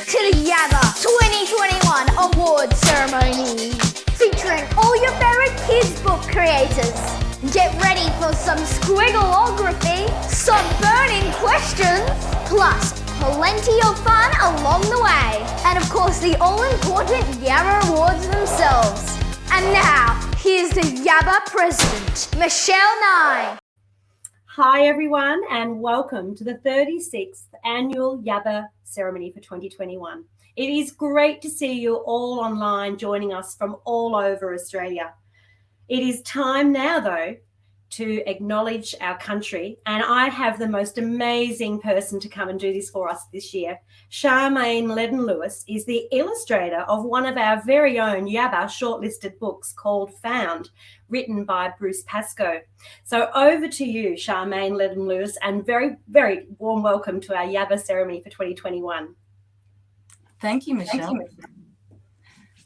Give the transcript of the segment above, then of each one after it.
to the YABBA 2021 Award Ceremony, featuring all your favorite kids book creators. Get ready for some squiggleography, some burning questions, plus plenty of fun along the way, and of course the all-important YABBA Awards themselves. And now, here's the YABBA President, Michelle Nye. Hi everyone, and welcome to the 36th Annual YABBA Ceremony for 2021. It is great to see you all online joining us from all over Australia. It is time now, though, to acknowledge our country, and I have the most amazing person to come and do this for us this year. Charmaine Ledden-Lewis is the illustrator of one of our very own YABBA shortlisted books called Found, written by Bruce Pascoe. So over to you, Charmaine Ledden-Lewis, and very, very warm welcome to our YABBA ceremony for 2021. Thank you, Michelle.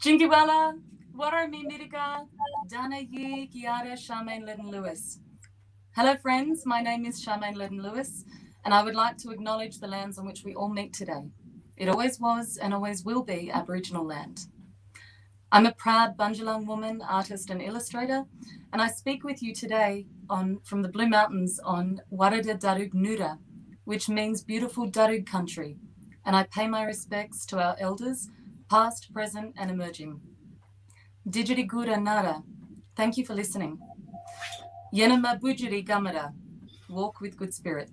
Jingiwala, Warami Miriga, Dana Yi Giada Charmaine Ledden-Lewis. Hello, friends. My name is Charmaine Ledden-Lewis, and I would like to acknowledge the lands on which we all meet today. It always was and always will be Aboriginal land. I'm a proud Bundjalung woman, artist and illustrator, and I speak with you today from the Blue Mountains on Warada Darug Nura, which means beautiful Darug country, and I pay my respects to our elders, past, present and emerging. Digiri Gura Nara, thank you for listening. Yenama Bujiri Gamara, walk with good spirit.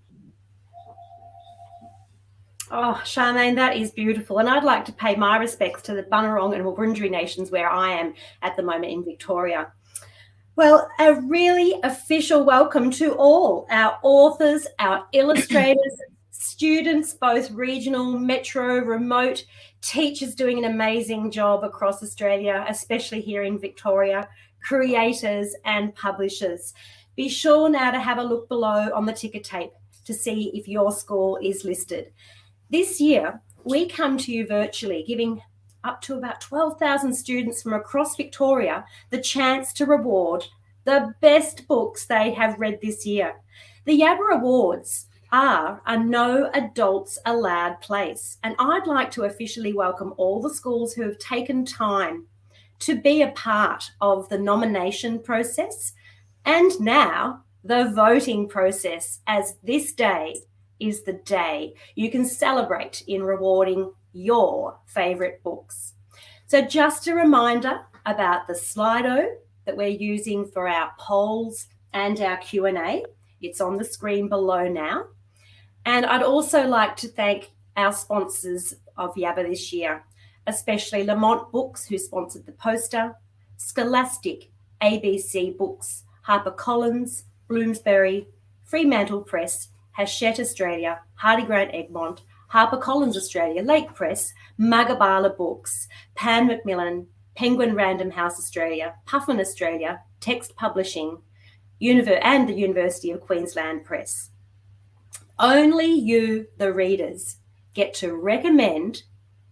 Oh, Charmaine, that is beautiful. And I'd like to pay my respects to the Bunurong and Wurundjeri nations where I am at the moment in Victoria. Well, a really official welcome to all our authors, our illustrators, students, both regional, metro, remote, teachers doing an amazing job across Australia, especially here in Victoria, creators and publishers. Be sure now to have a look below on the ticker tape to see if your school is listed. This year, we come to you virtually, giving up to about 12,000 students from across Victoria the chance to reward the best books they have read this year. The YABBA Awards are a no adults allowed place, and I'd like to officially welcome all the schools who have taken time to be a part of the nomination process and now the voting process, as this day is the day you can celebrate in rewarding your favourite books. So just a reminder about the Slido that we're using for our polls and our Q&A. It's on the screen below now. And I'd also like to thank our sponsors of YABBA this year, especially Lamont Books, who sponsored the poster, Scholastic, ABC Books, HarperCollins, Bloomsbury, Fremantle Press, Hachette Australia, Hardy Grant Egmont, HarperCollins Australia, Lake Press, Magabala Books, Pan Macmillan, Penguin Random House Australia, Puffin Australia, Text Publishing, and the University of Queensland Press. Only you, the readers, get to recommend,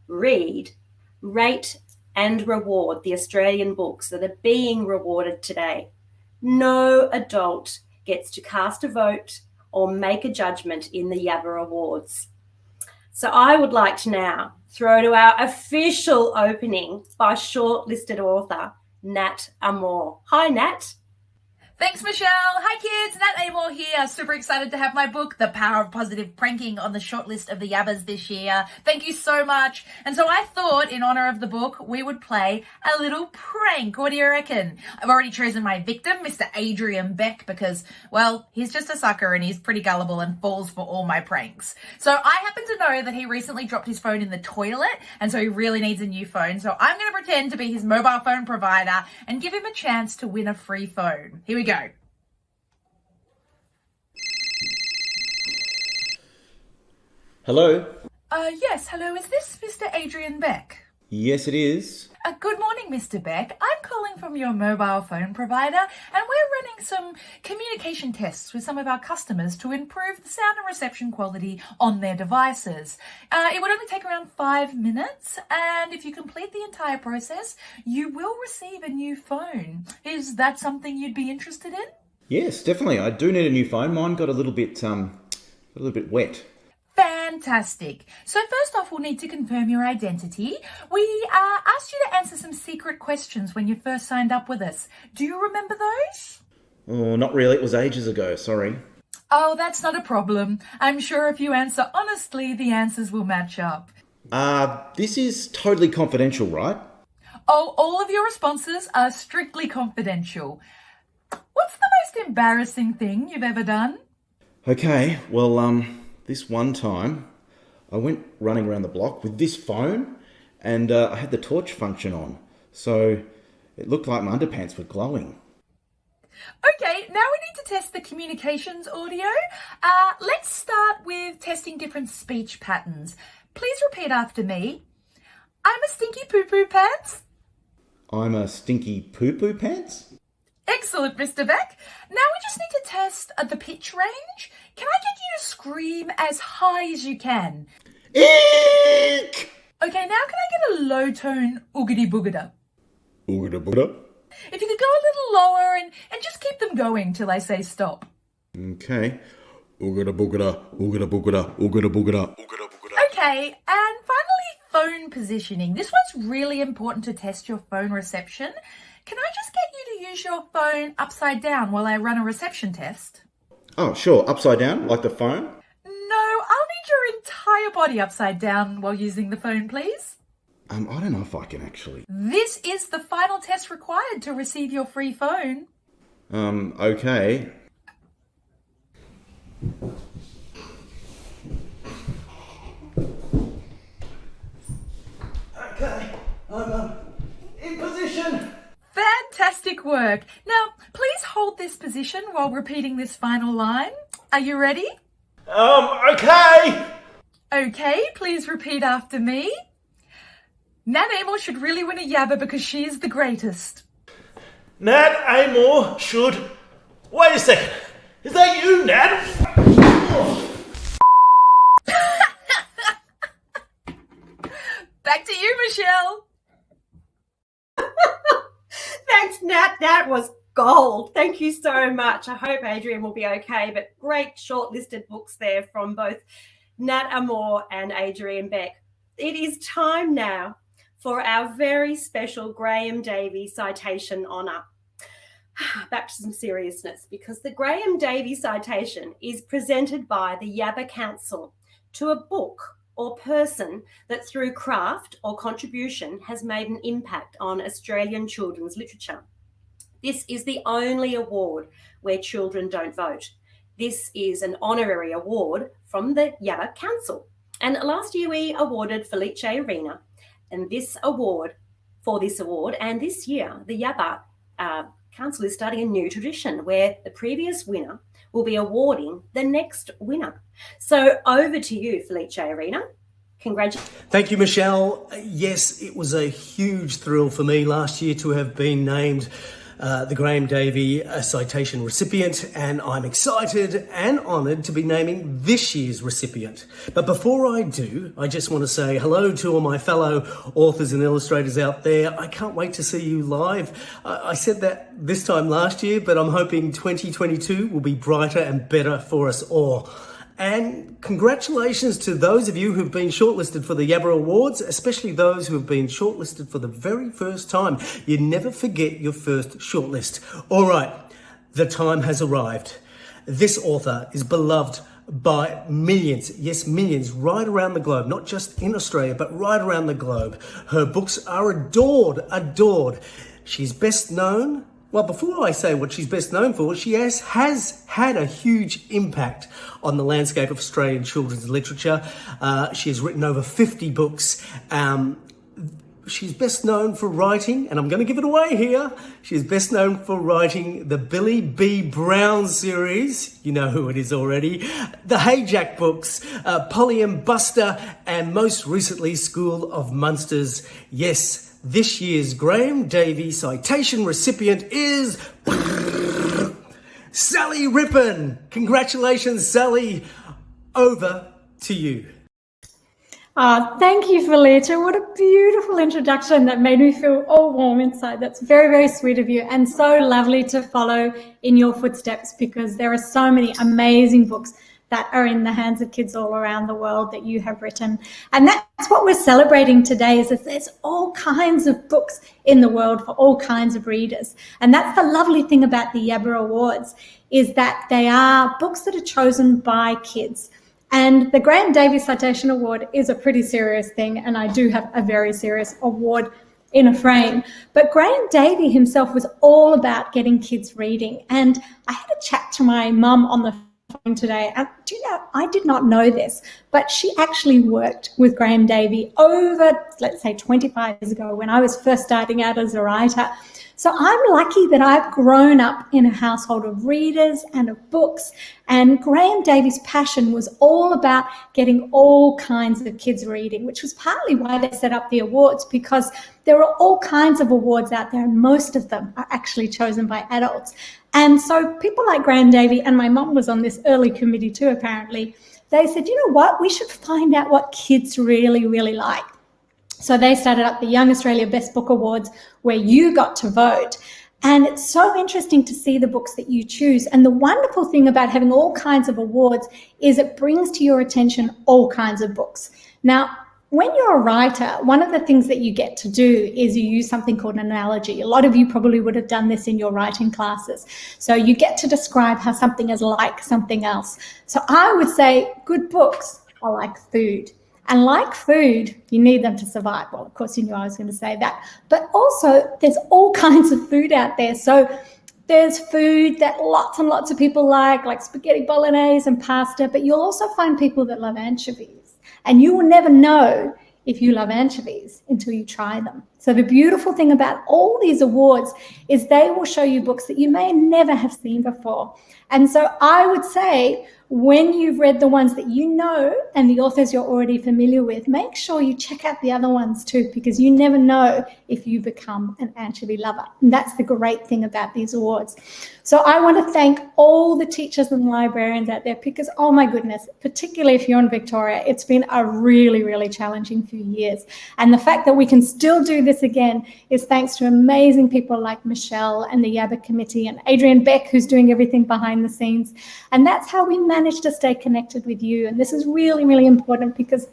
read, rate and reward the Australian books that are being rewarded today. No adult gets to cast a vote or make a judgment in the YABBA Awards. So I would like to now throw to our official opening by shortlisted author, Nat Amoore. Hi, Nat. Thanks, Michelle. Hi, kids. Nat Amoore here. Super excited to have my book, The Power of Positive Pranking, on the shortlist of the YABBAs this year. Thank you so much. And so I thought, in honor of the book, we would play a little prank. What do you reckon? I've already chosen my victim, Mr. Adrian Beck, because, well, he's just a sucker and he's pretty gullible and falls for all my pranks. So I happen to know that he recently dropped his phone in the toilet, and so he really needs a new phone. So I'm going to pretend to be his mobile phone provider and give him a chance to win a free phone. Here we go. Hello? Yes, hello. Is this Mr. Adrian Beck? Yes, it is. Good morning, Mr. Beck. I'm calling from your mobile phone provider, and we're running some communication tests with some of our customers to improve the sound and reception quality on their devices. It would only take around 5 minutes, and if you complete the entire process, you will receive a new phone. Is that something you'd be interested in? Yes, definitely. I do need a new phone. Mine got a little bit wet. Fantastic. Fantastic. So first off, we'll need to confirm your identity. We asked you to answer some secret questions when you first signed up with us. Do you remember those? Oh, not really. It was ages ago. Sorry. Oh, that's not a problem. I'm sure if you answer honestly, the answers will match up. This is totally confidential, right? Oh, all of your responses are strictly confidential. What's the most embarrassing thing you've ever done? Okay, well, this one time I went running around the block with this phone and I had the torch function on. So it looked like my underpants were glowing. Okay, now we need to test the communications audio. Let's start with testing different speech patterns. Please repeat after me. I'm a stinky poo-poo pants. I'm a stinky poo-poo pants? Excellent, Mr. Beck. Now we just need to test the pitch range. Can I get you to scream as high as you can? Eek! Okay, now can I get a low tone oogity boogada? Oogada boogada. If you could go a little lower and just keep them going till I say stop. Okay. Oogada boogada, oogada boogada, oogada boogada, oogada boogada. Okay, and finally, phone positioning. This one's really important to test your phone reception. Can I just get you to use your phone upside down while I run a reception test? Oh, sure. Upside down, like the phone? No, I'll need your entire body upside down while using the phone, please. I don't know if I can actually. This is the final test required to receive your free phone. Okay. Okay, I'm in position. Fantastic work. Now, please hold this position while repeating this final line. Are you ready? Okay. Okay, please repeat after me. Nat Amoore should really win a YABBA because she is the greatest. Nat Amoore should... Wait a second. Is that you, Nat? Back to you, Michelle. Thanks, Nat. That was gold. Thank you so much. I hope Adrian will be okay, but great shortlisted books there from both Nat Amoore and Adrian Beck. It is time now for our very special Graham Davey Citation honour. Back to some seriousness, because the Graham Davey Citation is presented by the YABBA Council to a book or person that through craft or contribution has made an impact on Australian children's literature. This is the only award where children don't vote. This is an honorary award from the YABBA Council. And last year we awarded Felice Arena and this award, and this year the YABBA Council is starting a new tradition where the previous winner will be awarding the next winner. So over to you, Felice Arena. Congratulations. Thank you, Michelle. Yes, it was a huge thrill for me last year to have been named the Graham Davey Citation recipient, and I'm excited and honoured to be naming this year's recipient. But before I do, I just want to say hello to all my fellow authors and illustrators out there. I can't wait to see you live. I said that this time last year, but I'm hoping 2022 will be brighter and better for us all. And congratulations to those of you who've been shortlisted for the YABBA Awards, especially those who have been shortlisted for the very first time. You never forget your first shortlist. All right, the time has arrived. This author is beloved by millions, yes, millions, right around the globe, not just in Australia, but right around the globe. Her books are adored. She's best known. Well, before I say what she's best known for, she has had a huge impact on the landscape of Australian children's literature. She has written over 50 books. She's best known for writing, and I'm going to give it away here, she's best known for writing the Billy B. Brown series, you know who it is already, the Hey Jack books, Polly and Buster, and most recently School of Monsters. Yes, this year's Graham Davey Citation recipient is Sally Rippon. Congratulations, Sally. Over to you. Thank you, Felice. What a beautiful introduction that made me feel all warm inside. That's very, very sweet of you, and so lovely to follow in your footsteps, because there are so many amazing books that are in the hands of kids all around the world that you have written. And that's what we're celebrating today, is that there's all kinds of books in the world for all kinds of readers. And that's the lovely thing about the YABBA Awards, is that they are books that are chosen by kids. And the Graham Davey Citation Award is a pretty serious thing, and I do have a very serious award in a frame. But Graham Davey himself was all about getting kids reading. And I had a chat to my mum on the phone today, and do you know, I did not know this, but she actually worked with Graham Davey over, let's say, 25 years ago when I was first starting out as a writer. So I'm lucky that I've grown up in a household of readers and of books, and Graham Davey's passion was all about getting all kinds of kids reading, which was partly why they set up the awards, because there are all kinds of awards out there, and most of them are actually chosen by adults. And so people like Graham Davey, and my mum was on this early committee too, apparently, they said, you know what, we should find out what kids really, really like. So they started up the Young Australia Best Book Awards, where you got to vote. And it's so interesting to see the books that you choose. And the wonderful thing about having all kinds of awards is it brings to your attention all kinds of books. Now, when you're a writer, one of the things that you get to do is you use something called an analogy. A lot of you probably would have done this in your writing classes. So you get to describe how something is like something else. So I would say good books are like food. And like food, you need them to survive. Well, of course, you knew I was going to say that. But also, there's all kinds of food out there. So there's food that lots and lots of people like spaghetti bolognese and pasta. But you'll also find people that love anchovies. And you will never know if you love anchovies until you try them. So the beautiful thing about all these awards is they will show you books that you may never have seen before. And so I would say, when you've read the ones that you know and the authors you're already familiar with, make sure you check out the other ones too, because you never know if you become an anchovy lover. And that's the great thing about these awards. So I want to thank all the teachers and librarians out there, because, oh my goodness, particularly if you're in Victoria, it's been a really, really challenging few years. And the fact that we can still do this again is thanks to amazing people like Michelle and the YABBA committee and Adrian Beck, who's doing everything behind the scenes. And that's how we manage to stay connected with you. And this is really, really important, because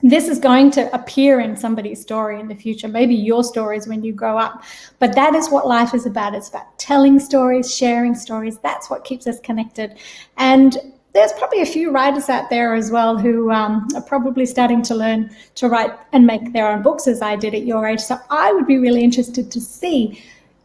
this is going to appear in somebody's story in the future, maybe your stories when you grow up. But that is what life is about. It's about telling stories, sharing stories. That's what keeps us connected. And there's probably a few writers out there as well who are probably starting to learn to write and make their own books, as I did at your age. So I would be really interested to see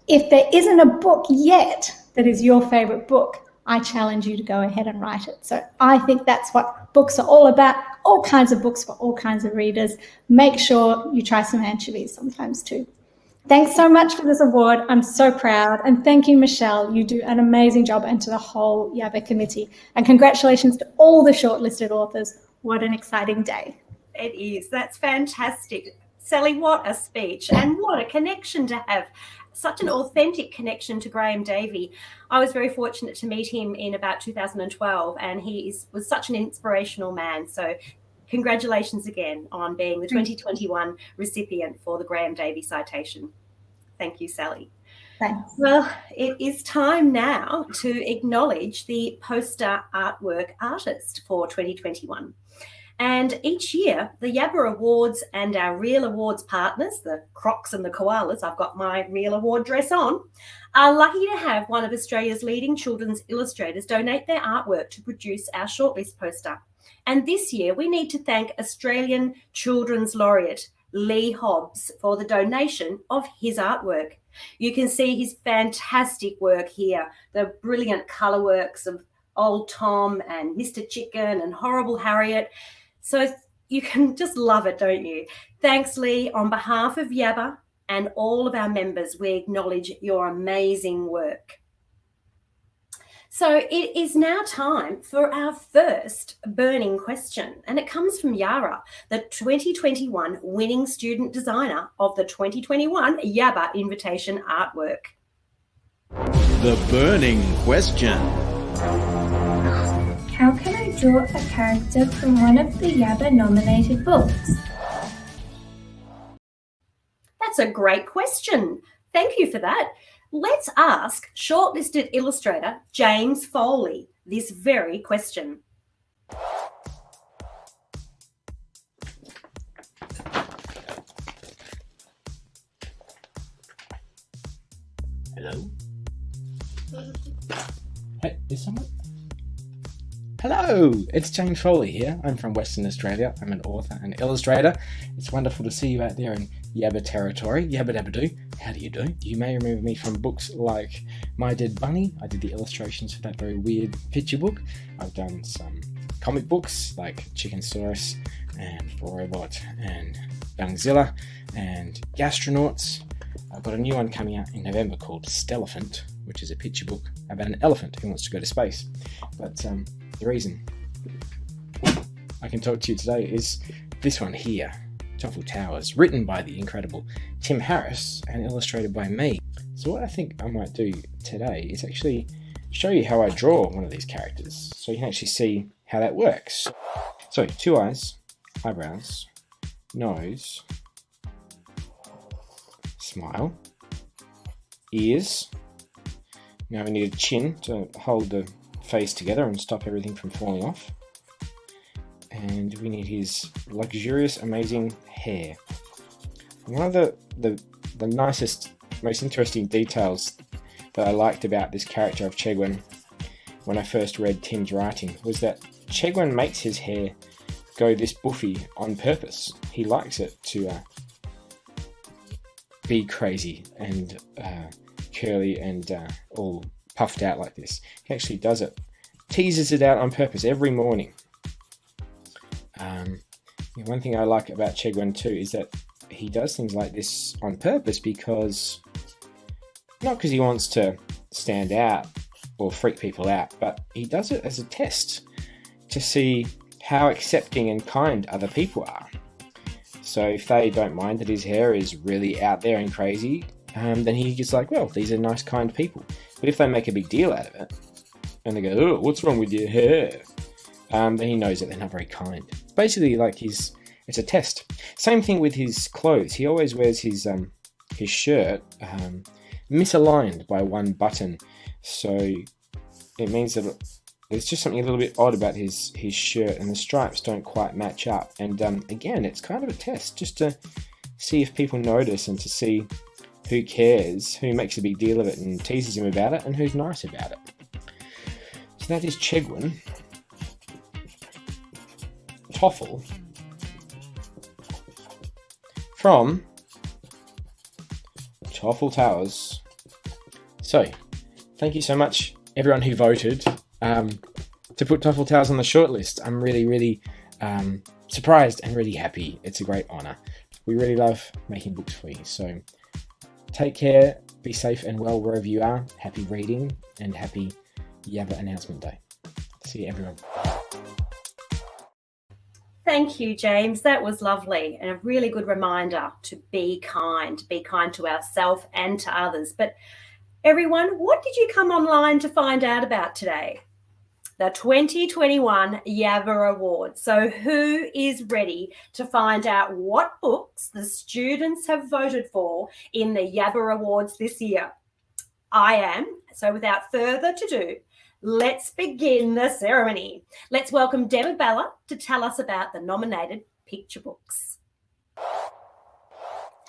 if there isn't a book yet that is your favorite book. I challenge you to go ahead and write it. So I think that's what books are all about, all kinds of books for all kinds of readers. Make sure you try some anchovies sometimes too. Thanks so much for this award. I'm so proud. And thank you, Michelle. You do an amazing job, and to the whole YABBA committee. And congratulations to all the shortlisted authors. What an exciting day. It is. That's fantastic. Sally, what a speech, and what a connection to have. Such an authentic connection to Graham Davey. I was very fortunate to meet him in about 2012, and he was such an inspirational man. So congratulations again on being the 2021 recipient for the Graham Davey Citation. Thank you, Sally. Thanks. Well, it is time now to acknowledge the poster artwork artist for 2021. And each year, the YABBA Awards and our Real Awards partners, the Crocs and the Koalas, I've got my Real Award dress on, are lucky to have one of Australia's leading children's illustrators donate their artwork to produce our shortlist poster. And this year, we need to thank Australian Children's Laureate Lee Hobbs for the donation of his artwork. You can see his fantastic work here, the brilliant colour works of Old Tom and Mr. Chicken and Horrible Harriet. So you can just love it, don't you? Thanks, Lee. On behalf of YABBA and all of our members, we acknowledge your amazing work. So it is now time for our first burning question, and it comes from Yara, the 2021 winning student designer of the 2021 YABBA Invitation artwork. The burning question. How can I draw a character from one of the YABBA nominated books? That's a great question. Thank you for that. Let's ask shortlisted illustrator James Foley this very question. Hello? Hey, is someone? Hello, it's James Foley here. I'm from Western Australia. I'm an author and illustrator. It's wonderful to see you out there in Yabba territory. Yabba dabba do. How do you do? You may remember me from books like My Dead Bunny. I did the illustrations for that very weird picture book. I've done some comic books like Chickensaurus and Robot and Youngzilla and Gastronauts. I've got a new one coming out in November called Stellephant, which is a picture book about an elephant who wants to go to space. But the reason I can talk to you today is this one here, Toffle Towers, written by the incredible Tim Harris and illustrated by me. So what I think I might do today is actually show you how I draw one of these characters, so you can actually see how that works. So 2 eyes, eyebrows, nose, smile, ears. Now we need a chin to hold the face together and stop everything from falling off. And we need his luxurious, amazing hair. One of the nicest, most interesting details that I liked about this character of Chegwin when I first read Tim's writing was that Chegwin makes his hair go this buffy on purpose. He likes it to be crazy and curly and all puffed out like this. He actually does it, teases it out on purpose every morning. One thing I like about Chegwin too is that he does things like this on purpose because, not because he wants to stand out or freak people out, but he does it as a test to see how accepting and kind other people are. So if they don't mind that his hair is really out there and crazy, then he gets like, well, these are nice, kind people. But if they make a big deal out of it, and they go, oh, what's wrong with your hair? Then he knows that they're not very kind. Basically, like it's a test. Same thing with his clothes. He always wears his shirt misaligned by one button. So it means that there's just something a little bit odd about his shirt, and the stripes don't quite match up. And again, it's kind of a test just to see if people notice and to see who cares, who makes a big deal of it and teases him about it, and who's nice about it. So that is Chegwin. Toffle from Toffle Towers. So, thank you so much, everyone who voted to put Toffle Towers on the shortlist. I'm really, really surprised and really happy. It's a great honour. We really love making books for you. So, take care, be safe and well wherever you are. Happy reading and happy Yabba announcement day. See you, everyone. Thank you, James. That was lovely and a really good reminder to be kind to ourselves and to others. But everyone, what did you come online to find out about today? The 2021 YABBA Awards. So who is ready to find out what books the students have voted for in the YABBA Awards this year? I am. So without further ado, let's begin the ceremony. Let's welcome Bella to tell us about the nominated picture books.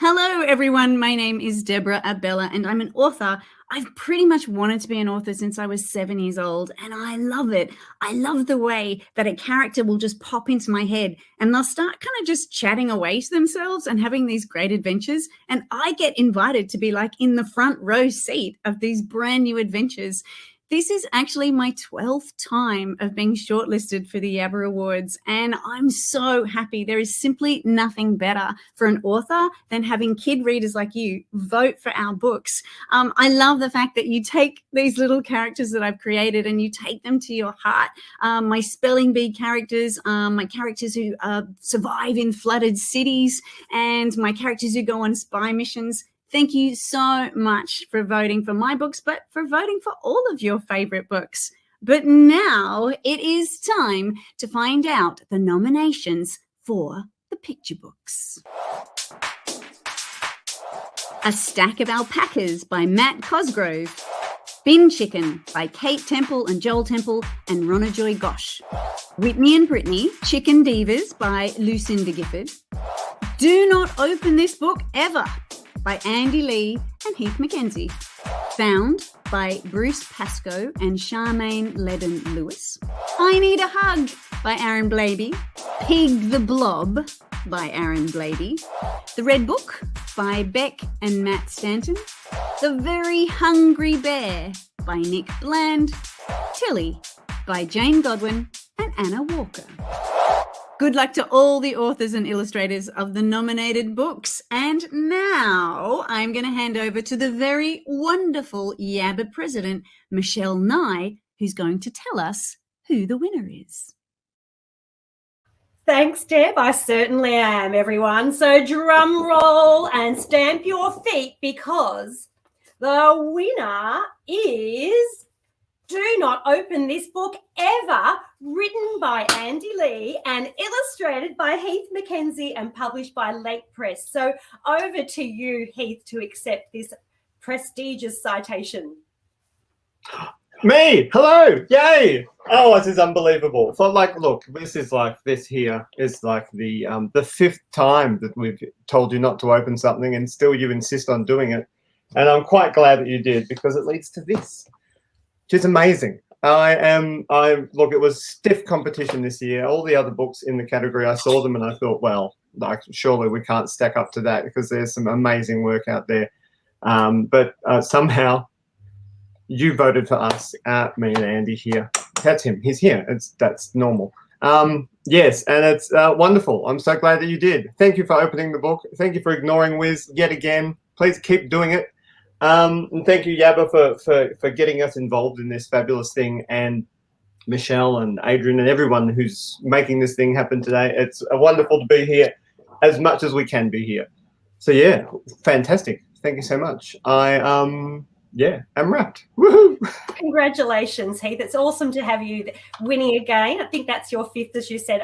Hello, everyone. My name is Deborah Abella, and I'm an author. I've pretty much wanted to be an author since I was 7 years old, and I love it. I love the way that a character will just pop into my head, and they'll start kind of just chatting away to themselves and having these great adventures, and I get invited to be like in the front row seat of these brand new adventures. This is actually my 12th time of being shortlisted for the YABBA Awards, and I'm so happy. There is simply nothing better for an author than having kid readers like you vote for our books. I love the fact that you take these little characters that I've created and you take them to your heart. My spelling bee characters, my characters who survive in flooded cities, and my characters who go on spy missions. Thank you so much for voting for my books, but for voting for all of your favorite books. But now it is time to find out the nominations for the picture books. A Stack of Alpacas by Matt Cosgrove. Bin Chicken by Kate Temple and Joel Temple and Ronna Joy Gosh. Whitney and Brittany, Chicken Divas by Lucinda Gifford. Do Not Open This Book Ever by Andy Lee and Heath Mackenzie. Found by Bruce Pascoe and Charmaine Ledden-Lewis. I Need a Hug by Aaron Blabey. Pig the Blob by Aaron Blabey. The Red Book by Beck and Matt Stanton. The Very Hungry Bear by Nick Bland. Tilly by Jane Godwin and Anna Walker. Good luck to all the authors and illustrators of the nominated books. And now I'm going to hand over to the very wonderful YABBA president, Michelle Nye, who's going to tell us who the winner is. Thanks, Deb. I certainly am, everyone. So drum roll and stamp your feet because the winner is Do Not Open This Book Ever, written by Andy Lee and illustrated by Heath Mackenzie and published by Lake Press. So over to you, Heath, to accept this prestigious citation. Me, hello, yay! Oh, this is unbelievable. So, look, this here is like the fifth time that we've told you not to open something, and still you insist on doing it. And I'm quite glad that you did, because it leads to this, which is amazing. Look, it was stiff competition this year. All the other books in the category, I saw them and I thought, well, surely we can't stack up to that, because there's some amazing work out there. But somehow you voted for us, me and Andy here. That's him. He's here. That's normal. Yes, and it's wonderful. I'm so glad that you did. Thank you for opening the book. Thank you for ignoring Wiz yet again. Please keep doing it. And thank you, YABBA, for getting us involved in this fabulous thing, and Michelle and Adrian and everyone who's making this thing happen today. It's wonderful to be here as much as we can be here. So, yeah, fantastic. Thank you so much. I'm wrapped. Woohoo! Congratulations, Heath. It's awesome to have you winning again. I think that's your fifth, as you said,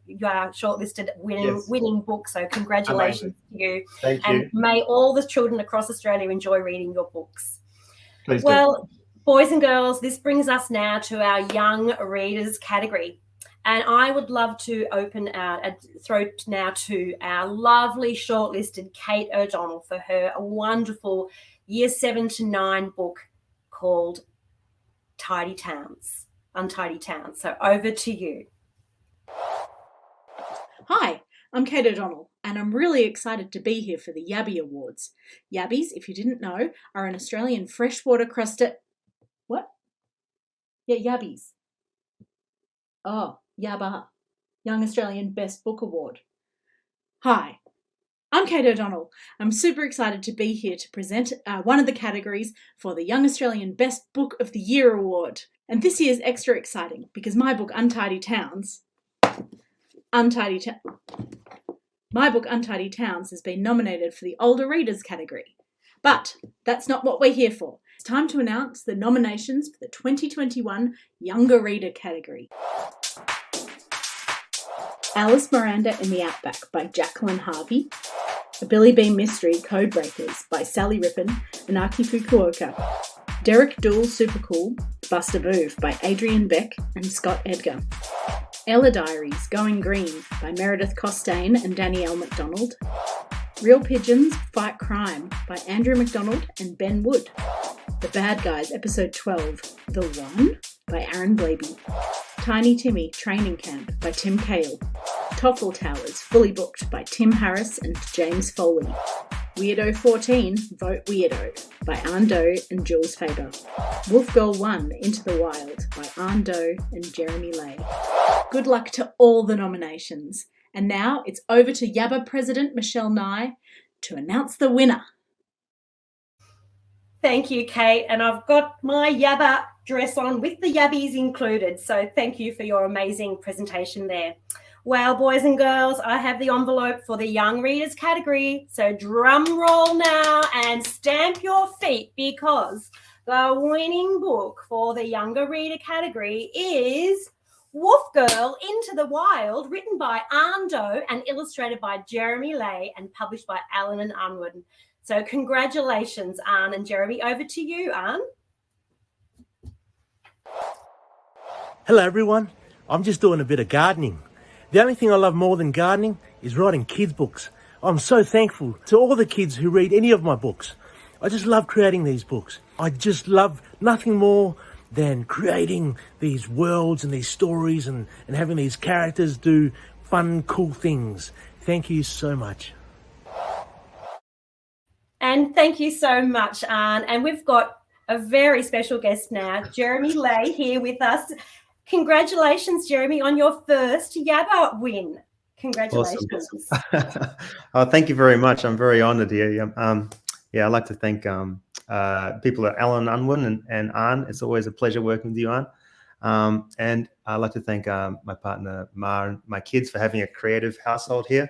you are shortlisted winning book. So congratulations to you. Thank you. And may all the children across Australia enjoy reading your books. Please do. Well, boys and girls, this brings us now to our young readers category. And I would love to throw now to our lovely shortlisted Kate O'Donnell for her wonderful Year 7 to 9 book called Untitled Towns. So over to you. Hi, I'm Kate O'Donnell, and I'm really excited to be here for the YABBA Awards. Yabbies, if you didn't know, are an Australian freshwater crusted... What? Yeah, Yabbies. Oh, YABBA, Young Australian Best Book Award. Hi, I'm Kate O'Donnell. I'm super excited to be here to present one of the categories for the Young Australian Best Book of the Year Award. And this year's extra exciting because my book Untitled Towns has been nominated for the Older Readers category. But that's not what we're here for. It's time to announce the nominations for the 2021 Younger Reader category. Alice Miranda in the Outback by Jacqueline Harvey. A Billy Bean Mystery, Codebreakers by Sally Rippon and Aki Fukuoka. Derek Doole Supercool, Bust a Move by Adrian Beck and Scott Edgar. Ella Diaries, Going Green by Meredith Costain and Danielle McDonald. Real Pigeons, Fight Crime by Andrew McDonald and Ben Wood. The Bad Guys, Episode 12, The One by Aaron Blabey. Tiny Timmy, Training Camp by Tim Cale. Toffel Towers, Fully Booked by Tim Harris and James Foley. Weirdo 14, Vote Weirdo by Anne Doe and Jules Faber. Wolf Girl 1, Into the Wild by Anne Doe and Jeremy Lay. Good luck to all the nominations. And now it's over to YABBA President Michelle Nye to announce the winner. Thank you, Kate. And I've got my YABBA dress on with the Yabbies included. So thank you for your amazing presentation there. Well, boys and girls, I have the envelope for the Young Readers category. So drum roll now and stamp your feet because the winning book for the Younger Reader category is Wolf Girl Into the Wild, written by Anne Doe and illustrated by Jeremy Lay and published by Allen and Unwin. So congratulations, Anne and Jeremy. Over to you, Anne. Hello, everyone. I'm just doing a bit of gardening. The only thing I love more than gardening is writing kids' books. I'm so thankful to all the kids who read any of my books. I just love creating these books. I just love nothing more than creating these worlds and these stories and having these characters do fun, cool things. Thank you so much. And thank you so much, Anne. And we've got a very special guest now, Jeremy Lay, here with us. Congratulations, Jeremy, on your first YABBA win. Congratulations. Awesome. Oh, thank you very much. I'm very honoured here. I'd like to thank people at Alan Unwin and Anne. It's always a pleasure working with you, Anne. And I'd like to thank my partner, Ma, and my kids for having a creative household here.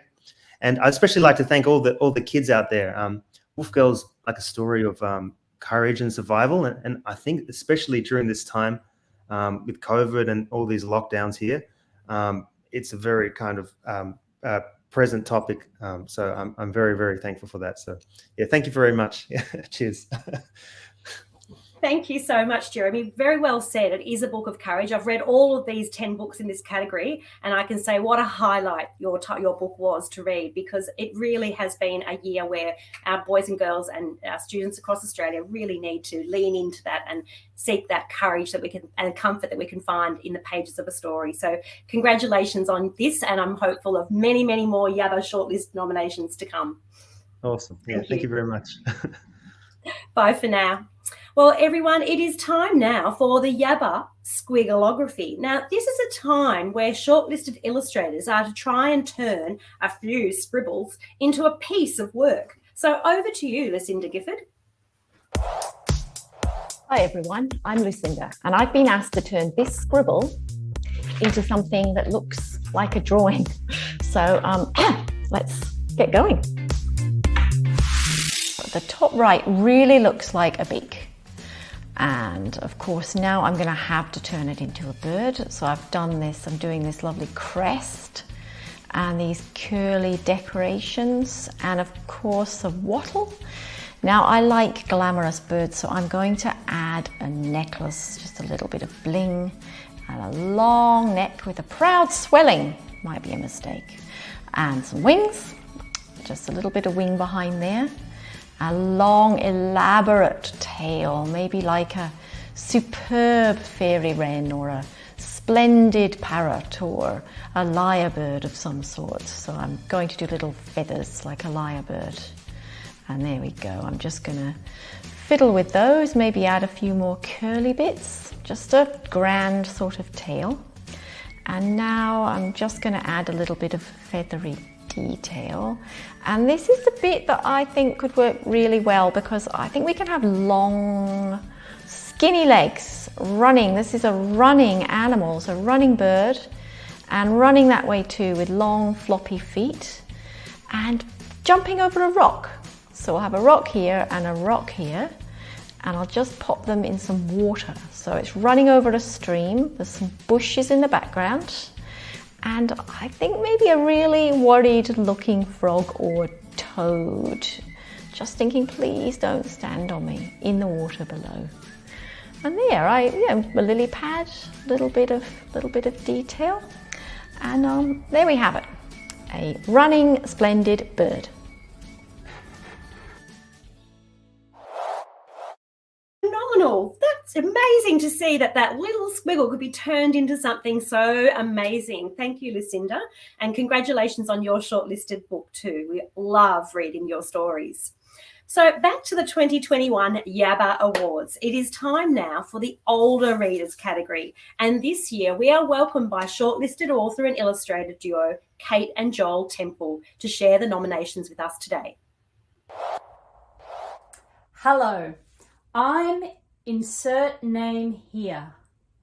And I'd especially like to thank all the kids out there. Wolf Girl's like a story of courage and survival. And I think especially during this time with COVID and all these lockdowns here, it's a very kind of present topic. So I'm very, very thankful for that. So yeah, thank you very much. Cheers. Thank you so much, Jeremy. Very well said. It is a book of courage. I've read all of these 10 books in this category, and I can say what a highlight your book was to read, because it really has been a year where our boys and girls and our students across Australia really need to lean into that and seek that courage that we can and comfort that we can find in the pages of a story. So congratulations on this, and I'm hopeful of many, many more YABBA shortlist nominations to come. Awesome. Yeah, thank you very much. Bye for now. Well, everyone, it is time now for the YABBA Squiggleography. Now, this is a time where shortlisted illustrators are to try and turn a few scribbles into a piece of work. So over to you, Lucinda Gifford. Hi, everyone. I'm Lucinda, and I've been asked to turn this scribble into something that looks like a drawing. So let's get going. The top right really looks like a beak. And of course, now I'm going to have to turn it into a bird. So I've done this, I'm doing this lovely crest and these curly decorations and of course a wattle. Now I like glamorous birds, so I'm going to add a necklace, just a little bit of bling and a long neck with a proud swelling, might be a mistake, and some wings, just a little bit of wing behind there. A long, elaborate tail, maybe like a superb fairy wren or a splendid parrot or a lyrebird of some sort. So I'm going to do little feathers like a lyrebird. And there we go. I'm just going to fiddle with those, maybe add a few more curly bits, just a grand sort of tail. And now I'm just going to add a little bit of feathery detail, and this is the bit that I think could work really well, because I think we can have long skinny legs running. This is a running animal, so running bird, and running that way too with long floppy feet and jumping over a rock. So I'll have a rock here and a rock here, and I'll just pop them in some water. So it's running over a stream, there's some bushes in the background, and I think maybe a really worried looking frog or toad. Just thinking, please don't stand on me in the water below. And there, a lily pad, little bit of detail. And there we have it, a running splendid bird. Phenomenal. That's amazing to see that little squiggle could be turned into something so amazing. Thank you, Lucinda. And congratulations on your shortlisted book too. We love reading your stories. So back to the 2021 YABBA Awards. It is time now for the older readers category. And this year we are welcomed by shortlisted author and illustrator duo Kate and Joel Temple to share the nominations with us today. Hello. I'm insert name here.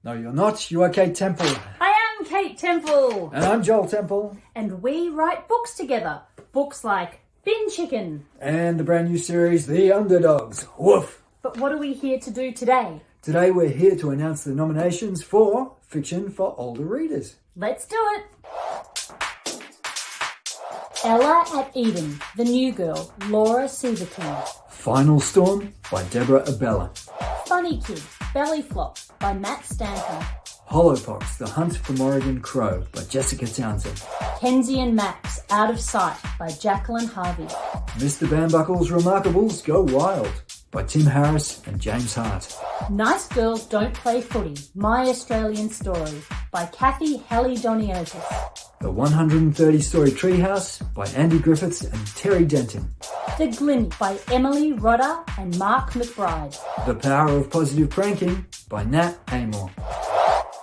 No, you're not. You are Kate Temple. I am Kate Temple. And I'm Joel Temple. And we write books together. Books like Bin Chicken. And the brand new series, The Underdogs. Woof. But what are we here to do today? Today we're here to announce the nominations for Fiction for Older Readers. Let's do it. Ella at Eden, The New Girl, Laura Seaverton. Final Storm by Deborah Abella. Funny Kid, Belly Flop by Matt Stanton. Hollowpox, The Hunt for Morrigan Crow by Jessica Townsend. Kenzie and Max, Out of Sight by Jacqueline Harvey. Mr. Bambuckle's Remarkables Go Wild by Tim Harris and James Hart. Nice Girls Don't Play Footy, My Australian Story by Kathy Helly-Doniotis. The 130-Story Treehouse by Andy Griffiths and Terry Denton. The Glimmy by Emily Rodder and Mark McBride. The Power of Positive Pranking by Nat Amoore.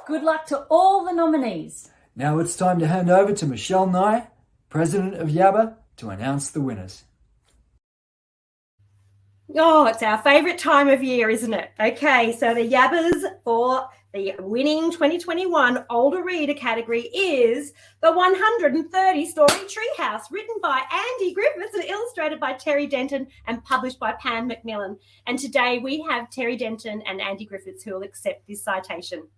Good luck to all the nominees. Now it's time to hand over to Michelle Nye, President of YABBA, to announce the winners. Oh, it's our favourite time of year, isn't it? Okay, so the YABBAs for the winning 2021 older reader category is The 130-Story Treehouse, written by Andy Griffiths and illustrated by Terry Denton and published by Pan Macmillan. And today we have Terry Denton and Andy Griffiths who will accept this citation.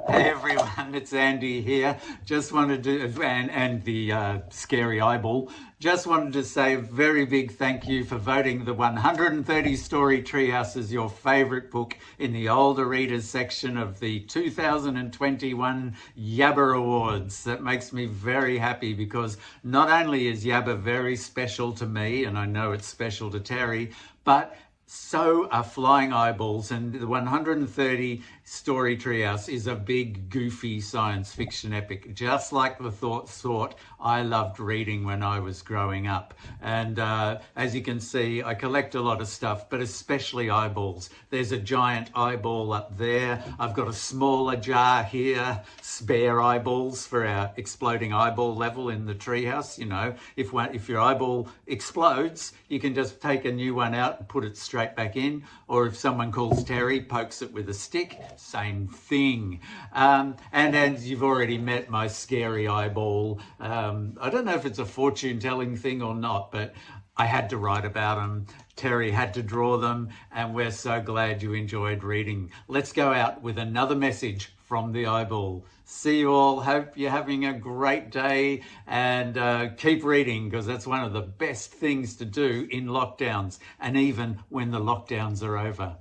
Hey everyone, it's Andy here. Just wanted to, and the scary eyeball, just wanted to say a very big thank you for voting the 130-Story Treehouse as your favourite book in the older readers section of the 2021 YABBA Awards. That makes me very happy because not only is YABBA very special to me, and I know it's special to Terry, but so are Flying Eyeballs, and the 130-Story Treehouse is a big, goofy science fiction epic, just like the sort I loved reading when I was growing up. And as you can see, I collect a lot of stuff, but especially eyeballs. There's a giant eyeball up there. I've got a smaller jar here, spare eyeballs for our exploding eyeball level in the treehouse. You know, if your eyeball explodes, you can just take a new one out and put it straight back in, or if someone calls Terry, pokes it with a stick, same thing. And as you've already met my scary eyeball, I don't know if it's a fortune-telling thing or not, but I had to write about them. Terry had to draw them, and we're so glad you enjoyed reading. Let's go out with another message from the eyeball. See you all. Hope you're having a great day, and keep reading, because that's one of the best things to do in lockdowns, and even when the lockdowns are over.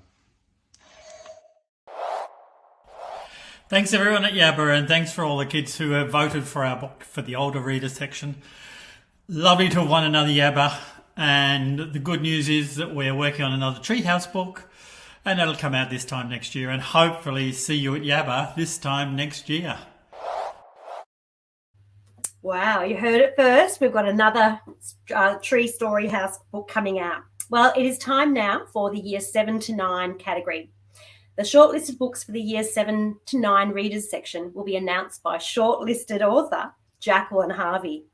Thanks everyone at YABBA, and thanks for all the kids who have voted for our book for the older reader section. Lovely to have won another YABBA, and the good news is that we're working on another Treehouse book, and that'll come out this time next year, and hopefully see you at YABBA this time next year. Wow, you heard it first. We've got another Tree Story House book coming out. Well, it is time now for the Year 7 to 9 category. The shortlisted books for the Year 7 to 9 readers section will be announced by shortlisted author Jacqueline Harvey.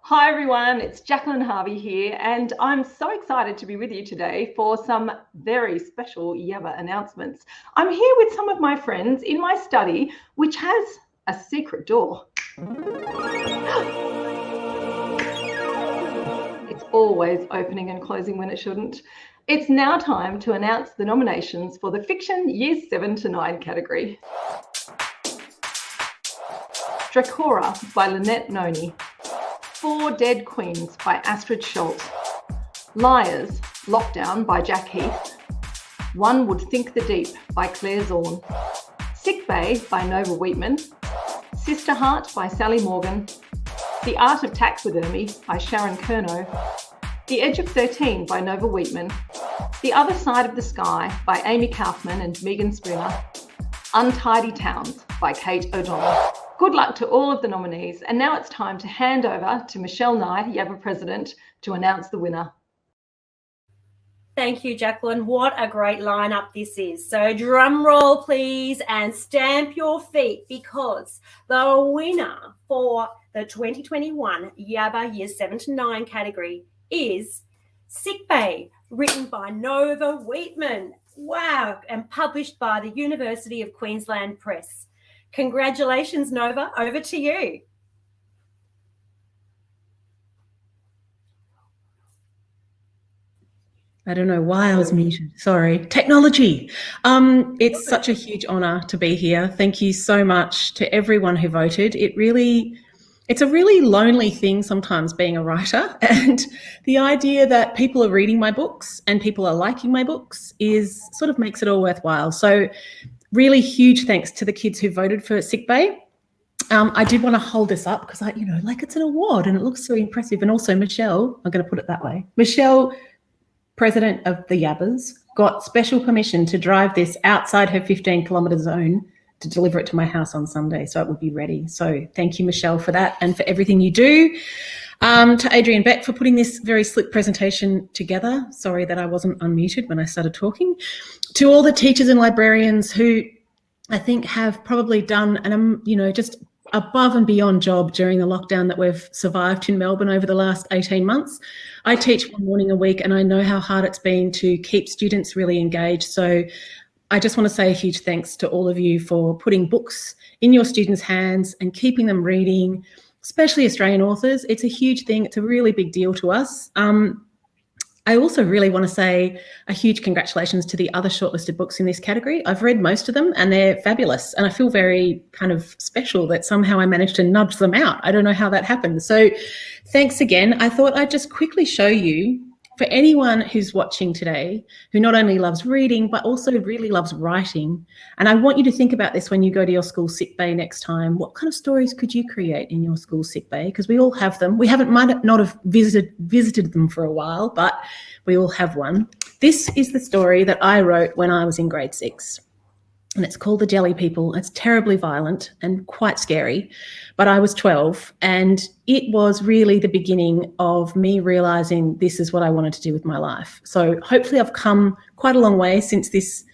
Hi everyone, it's Jacqueline Harvey here, and I'm so excited to be with you today for some very special YABBA announcements. I'm here with some of my friends in my study, which has a secret door. It's always opening and closing when it shouldn't. It's now time to announce the nominations for the Fiction Years 7 to 9 category. Dracora by Lynette Noni. 4 Dead Queens by Astrid Schultz. Liars, Lockdown by Jack Heath. One Would Think the Deep by Claire Zorn. Sick Bay by Nova Wheatman. Sister Heart by Sally Morgan. The Art of Taxidermy by Sharon Curnow. The Edge of 13 by Nova Wheatman. The Other Side of the Sky by Amy Kaufman and Megan Spooner. Untidy Towns by Kate O'Donnell. Good luck to all of the nominees, and now it's time to hand over to Michelle Nye, YABBA President, to announce the winner. Thank you, Jacqueline. What a great lineup this is. So drum roll, please, and stamp your feet, because the winner for the 2021 YABBA Year 7 to 9 category is Sick Bay, written by Nova Wheatman. Wow, and published by the University of Queensland Press. Congratulations, Nova. Over to you. I don't know why I was muted. Sorry. Technology. It's such a huge honour to be here. Thank you so much to everyone who voted. It it's a really lonely thing sometimes being a writer, and the idea that people are reading my books and people are liking my books is sort of makes it all worthwhile. So really huge thanks to the kids who voted for Sick Bay. I did want to hold this up because it's an award and it looks so impressive. And also Michelle, I'm going to put it that way. Michelle, president of the Yabbas, got special permission to drive this outside her 15-kilometre zone to deliver it to my house on Sunday, so it would be ready. So thank you, Michelle, for that and for everything you do. To Adrian Beck for putting this very slick presentation together. Sorry that I wasn't unmuted when I started talking. To all the teachers and librarians who I think have probably done just above and beyond job during the lockdown that we've survived in Melbourne over the last 18 months. I teach one morning a week and I know how hard it's been to keep students really engaged. So I just want to say a huge thanks to all of you for putting books in your students' hands and keeping them reading, especially Australian authors. It's a huge thing. It's a really big deal to us. I also really want to say a huge congratulations to the other shortlisted books in this category. I've read most of them and they're fabulous. And I feel very kind of special that somehow I managed to nudge them out. I don't know how that happened. So thanks again. I thought I'd just quickly show you, for anyone who's watching today, who not only loves reading, but also really loves writing. And I want you to think about this when you go to your school sick bay next time. What kind of stories could you create in your school sick bay? Because we all have them. We might not have visited them for a while, but we all have one. This is the story that I wrote when I was in grade 6. And it's called The Jelly People. It's terribly violent and quite scary, but I was 12 and it was really the beginning of me realising this is what I wanted to do with my life. So hopefully I've come quite a long way since this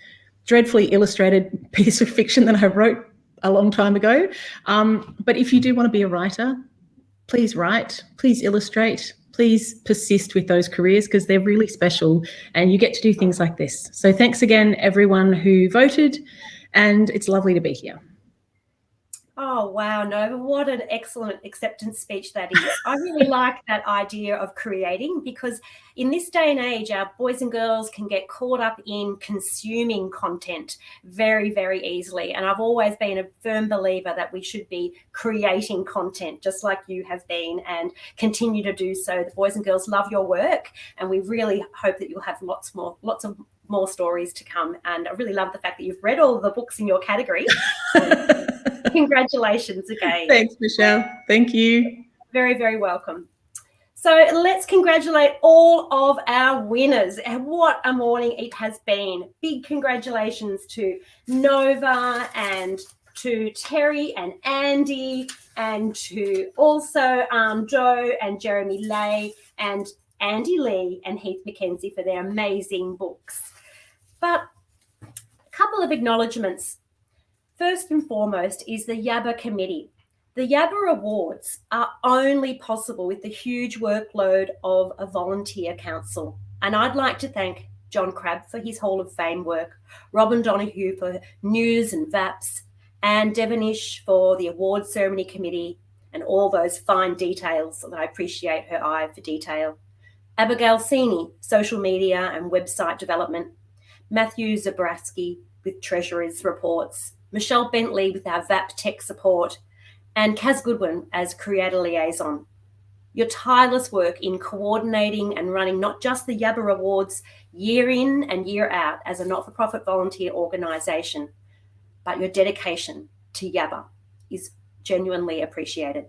dreadfully illustrated piece of fiction that I wrote a long time ago. But if you do want to be a writer, please write, please illustrate, please persist with those careers because they're really special and you get to do things like this. So thanks again, everyone who voted, and it's lovely to be here. Oh, wow, Nova, what an excellent acceptance speech that is. I really like that idea of creating because in this day and age, our boys and girls can get caught up in consuming content very, very easily. And I've always been a firm believer that we should be creating content just like you have been and continue to do so. The boys and girls love your work and we really hope that you'll have lots of more stories to come. And I really love the fact that you've read all of the books in your category. Congratulations again. Thanks, Michelle. Thank you. Very, very welcome. So let's congratulate all of our winners. And what a morning it has been. Big congratulations to Nova and to Terry and Andy and to also Joe and Jeremy Lay and Andy Lee and Heath McKenzie for their amazing books. But a couple of acknowledgements. First and foremost is the YABBA committee. The YABBA awards are only possible with the huge workload of a volunteer council. And I'd like to thank John Crabb for his Hall of Fame work, Robin Donoghue for news and VAPs, and Devonish for the awards ceremony committee and all those fine details that I appreciate her eye for detail. Abigail Sini, social media and website development. Matthew Zabraski with Treasurer's reports. Michelle Bentley with our VAP tech support, and Kaz Goodwin as creator liaison. Your tireless work in coordinating and running not just the YABBA Awards year in and year out as a not-for-profit volunteer organisation, but your dedication to YABBA is genuinely appreciated.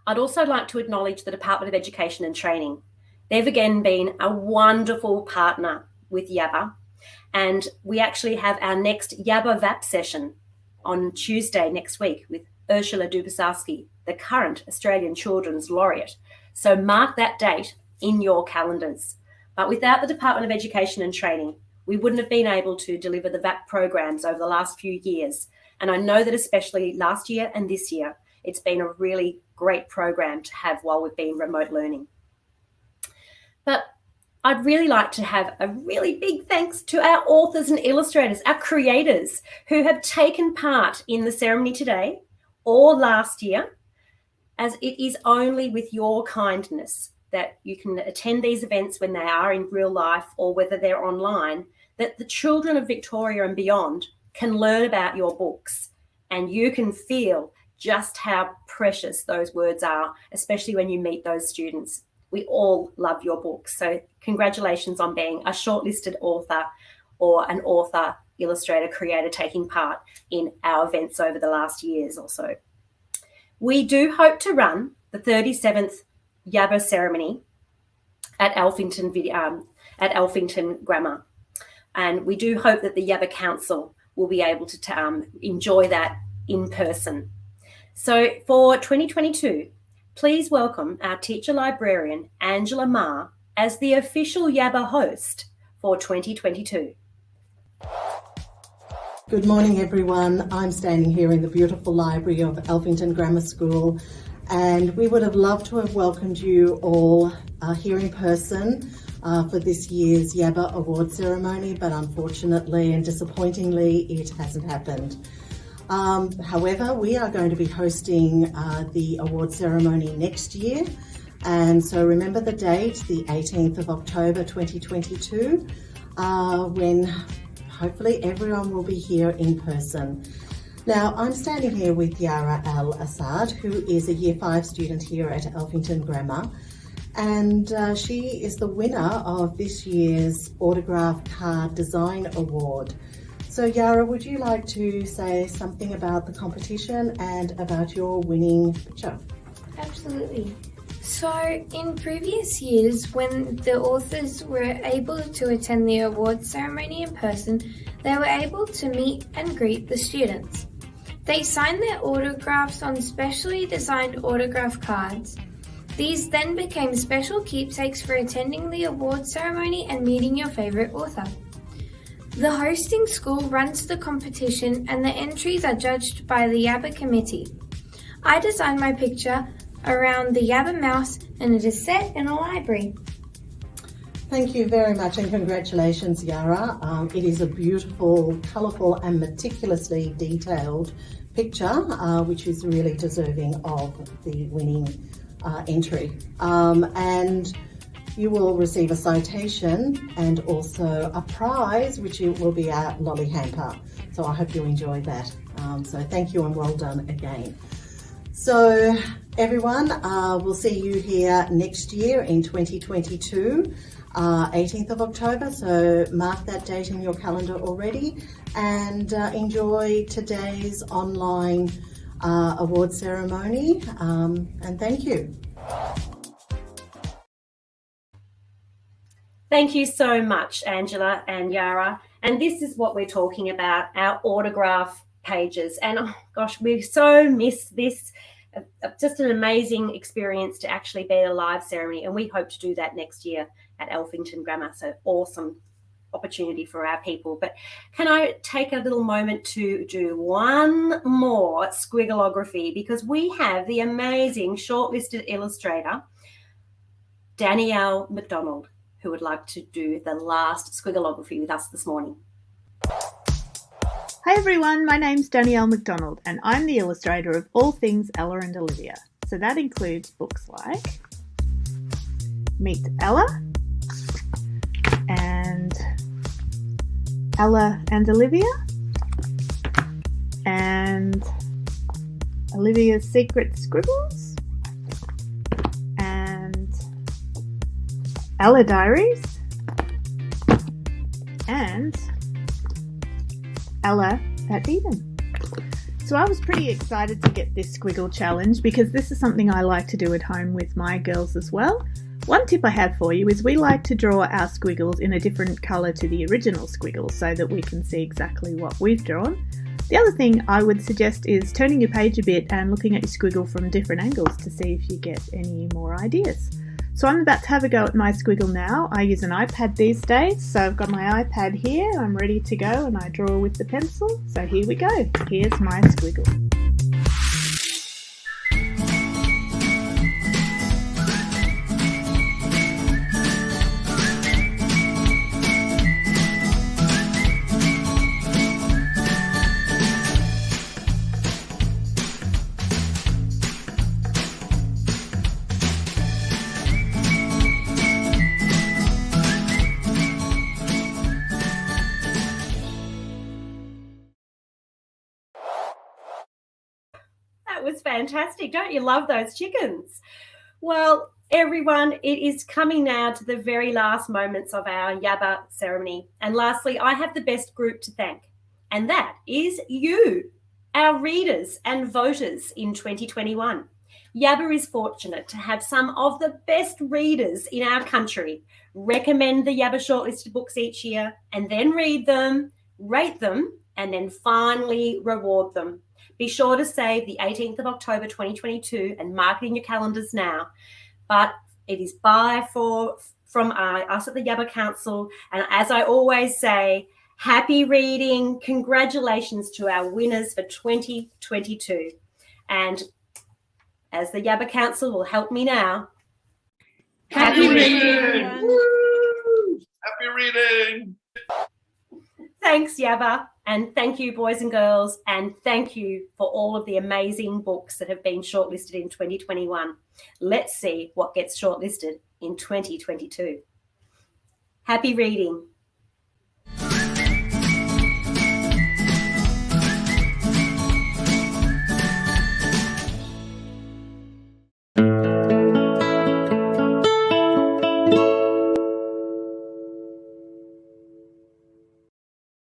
I'd also like to acknowledge the Department of Education and Training. They've again been a wonderful partner with YABBA. And we actually have our next YABBA VAP session on Tuesday next week with Ursula Dubasarski, the current Australian Children's Laureate. So mark that date in your calendars. But without the Department of Education and Training, we wouldn't have been able to deliver the VAP programs over the last few years. And I know that especially last year and this year, it's been a really great program to have while we've been remote learning. But I'd really like to have a really big thanks to our authors and illustrators, our creators who have taken part in the ceremony today or last year, as it is only with your kindness that you can attend these events when they are in real life or whether they're online, that the children of Victoria and beyond can learn about your books and you can feel just how precious those words are, especially when you meet those students. We all love your books. So congratulations on being a shortlisted author or an author, illustrator, creator taking part in our events over the last years or so. We do hope to run the 37th YABBA ceremony at Alphington Grammar. And we do hope that the YABBA Council will be able to enjoy that in person. So for 2022, please welcome our teacher librarian, Angela Ma, as the official YABBA host for 2022. Good morning, everyone. I'm standing here in the beautiful library of Alphington Grammar School, and we would have loved to have welcomed you all here in person for this year's YABBA award ceremony, but unfortunately and disappointingly, it hasn't happened. However, we are going to be hosting the award ceremony next year, and so remember the date, the 18th of October 2022, when hopefully everyone will be here in person. Now, I'm standing here with Yara Al-Assad, who is a Year 5 student here at Alphington Grammar, and she is the winner of this year's Autograph Card Design Award. So Yara, would you like to say something about the competition and about your winning picture? Absolutely. So in previous years, when the authors were able to attend the award ceremony in person, they were able to meet and greet the students. They signed their autographs on specially designed autograph cards. These then became special keepsakes for attending the award ceremony and meeting your favourite author. The hosting school runs the competition and the entries are judged by the YABBA committee. I designed my picture around the YABBA mouse and it is set in a library. Thank you very much and congratulations, Yara. It is a beautiful, colourful and meticulously detailed picture, which is really deserving of the winning entry. And you will receive a citation and also a prize, which will be our lolly hamper. So I hope you enjoy that. So thank you and well done again. So everyone, we'll see you here next year in 2022, 18th of October. So mark that date in your calendar already and enjoy today's online award ceremony. And thank you. Thank you so much, Angela and Yara. And this is what we're talking about, our autograph pages. And oh gosh, we so miss this. Just an amazing experience to actually be at a live ceremony. And we hope to do that next year at Alphington Grammar. So awesome opportunity for our people. But can I take a little moment to do one more squiggleography, because we have the amazing shortlisted illustrator, Danielle McDonald, who would like to do the last squiggleography with us this morning. Hi everyone, my name's Danielle McDonald and I'm the illustrator of all things Ella and Olivia. So that includes books like Meet Ella and Ella and Olivia and Olivia's Secret Scribbles and Ella Diaries and Ella at Eden. So I was pretty excited to get this squiggle challenge because this is something I like to do at home with my girls as well. One tip I have for you is we like to draw our squiggles in a different colour to the original squiggle so that we can see exactly what we've drawn. The other thing I would suggest is turning your page a bit and looking at your squiggle from different angles to see if you get any more ideas. So I'm about to have a go at my squiggle now. I use an iPad these days, so I've got my iPad here, I'm ready to go and I draw with the pencil. So here we go, here's my squiggle. That was fantastic. Don't you love those chickens? Well, everyone, it is coming now to the very last moments of our YABBA ceremony. And lastly, I have the best group to thank, and that is you, our readers and voters in 2021. YABBA is fortunate to have some of the best readers in our country recommend the YABBA shortlisted books each year and then read them, rate them, and then finally reward them. Be sure to save the 18th of October 2022 and mark it in your calendars now. But it is from us at the YABBA Council. And as I always say, happy reading. Congratulations to our winners for 2022. And as the YABBA Council will help me now. Happy reading! Happy reading! Thanks, YABBA. And thank you, boys and girls. And thank you for all of the amazing books that have been shortlisted in 2021. Let's see what gets shortlisted in 2022. Happy reading.